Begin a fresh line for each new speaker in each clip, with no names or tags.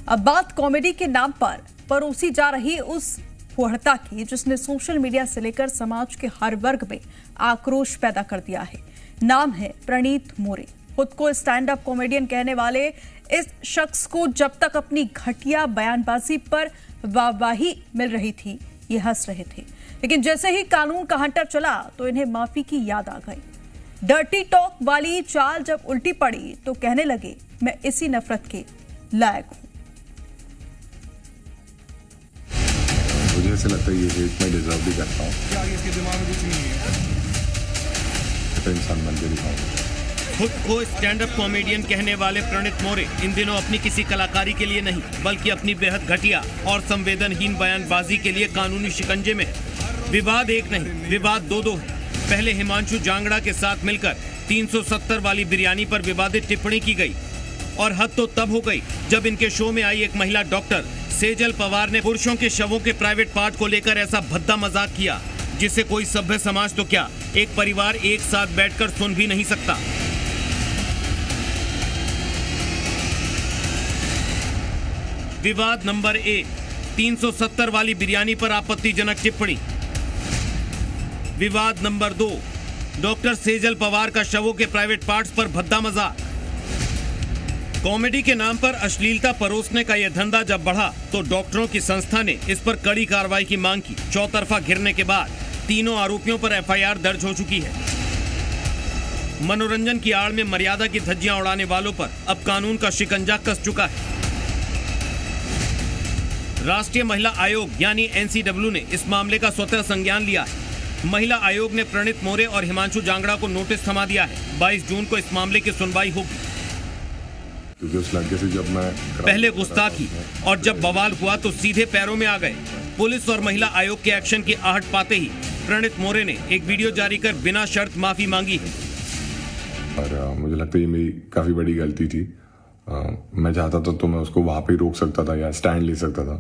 अब बात कॉमेडी के नाम पर परोसी जा रही उस फुहड़ता की जिसने सोशल मीडिया से लेकर समाज के हर वर्ग में आक्रोश पैदा कर दिया है। नाम है प्रणीत मोरे। खुद को स्टैंड अप कॉमेडियन कहने वाले इस शख्स को जब तक अपनी घटिया बयानबाजी पर वाहवाही मिल रही थी, ये हंस रहे थे, लेकिन जैसे ही कानून का हंटर चला तो इन्हें माफी की याद आ गई। डर्टी टॉक वाली चाल जब उल्टी पड़ी तो कहने लगे, मैं इसी नफरत के लायक हूं।
मुझे ऐसा लगता है ये हेट मैं डिजर्व भी करता हूँ।
क्या इसके दिमाग में कुछ नहीं है?
तो इंसान बन के दिखाऊंगा।
खुद को स्टैंड अप कॉमेडियन कहने वाले प्रणीत मोरे इन दिनों अपनी किसी कलाकारी के लिए नहीं बल्कि अपनी बेहद घटिया और संवेदनहीन बयानबाजी के लिए कानूनी शिकंजे में है। विवाद एक नहीं, विवाद दो है। पहले हिमांशु जांगड़ा के साथ मिलकर 370 वाली बिरयानी पर विवादित टिप्पणी की गई और हद तो तब हो गई जब इनके शो में आई एक महिला डॉक्टर सेजल पवार ने पुरुषों के शवों के प्राइवेट पार्ट को लेकर ऐसा भद्दा मजाक किया जिसे कोई सभ्य समाज तो क्या एक परिवार एक साथ बैठकर सुन भी नहीं सकता। विवाद नंबर 1, 370 वाली बिरयानी पर आपत्तिजनक टिप्पणी। विवाद नंबर 2, डॉक्टर सेजल पवार का शवों के प्राइवेट पार्ट्स पर भद्दा मजाक। कॉमेडी के नाम पर अश्लीलता परोसने का यह धंधा जब बढ़ा तो डॉक्टरों की संस्था ने इस पर कड़ी कार्रवाई की मांग की। चौतरफा घिरने के बाद तीनों आरोपियों पर एफआईआर दर्ज हो चुकी है। मनोरंजन की आड़ में मर्यादा की धज्जियां उड़ाने वालों पर अब कानून का शिकंजा कस चुका है। राष्ट्रीय महिला आयोग यानी एनसीडब्ल्यू ने इस मामले का स्वतः संज्ञान लिया है। महिला आयोग ने प्रणीत मोरे और हिमांशु जांगड़ा को नोटिस थमा दिया है। 22 जून को इस मामले की सुनवाई होगी।
क्योंकि उस लड़के से जब मैं
पहले गुस्ताखी और जब बवाल हुआ तो सीधे पैरों में आ गए। पुलिस और महिला आयोग के एक्शन की आहट पाते ही प्रणीत मोरे ने एक वीडियो जारी कर बिना शर्त माफी मांगी है।
और मुझे लगता है ये मेरी काफी बड़ी गलती थी। मैं चाहता था तो मैं उसको वहां पे रोक सकता था या स्टैंड ले सकता था,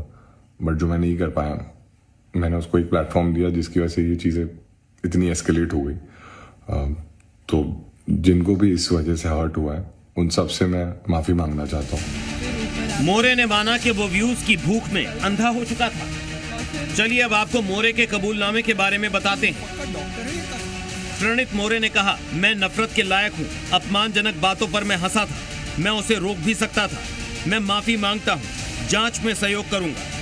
बट जो मैं नहीं कर पाया। मैंने उसको एक प्लेटफॉर्म दिया जिसकी वजह से ये चीजें इतनी एस्केलेट हो गई। तो जिनको भी इस वजह से हर्ट हुआ है उन सब से मैं माफी मांगना चाहता हूँ।
मोरे ने माना कि वो व्यूज की भूख में अंधा हो चुका था। चलिए अब आपको मोरे के कबूलनामे के बारे में बताते हैं। प्रणीत मोरे ने कहा, मैं नफरत के लायक हूँ। अपमानजनक बातों पर मैं हंसा था, मैं उसे रोक भी सकता था। मैं माफी मांगता हूँ, जांच में सहयोग करूंगा।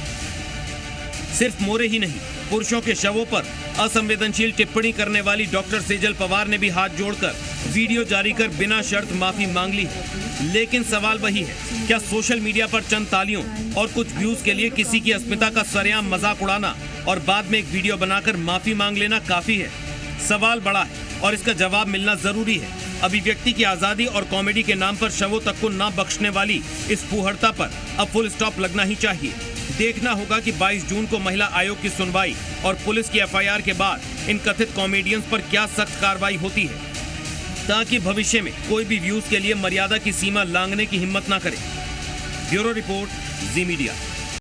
सिर्फ मोरे ही नहीं, पुरुषों के शवों पर असंवेदनशील टिप्पणी करने वाली डॉक्टर सेजल पवार ने भी हाथ जोड़कर वीडियो जारी कर बिना शर्त माफी मांग ली है। लेकिन सवाल वही है, क्या सोशल मीडिया पर चंद तालियों और कुछ व्यूज के लिए किसी की अस्मिता का सरेआम मजाक उड़ाना और बाद में एक वीडियो बनाकर माफी मांग लेना काफी है? सवाल बड़ा है और इसका जवाब मिलना जरूरी है। अभिव्यक्ति की आजादी और कॉमेडी के नाम पर शवों तक को ना बख्शने वाली इस फुहड़ता पर अब फुल स्टॉप लगना ही चाहिए। देखना होगा कि 22 जून को महिला आयोग की सुनवाई और पुलिस की एफआईआर के बाद इन कथित कॉमेडियंस पर क्या सख्त कार्रवाई होती है, ताकि भविष्य में कोई भी व्यूज के लिए मर्यादा की सीमा लांघने की हिम्मत ना करे। ब्यूरो रिपोर्ट, जी मीडिया।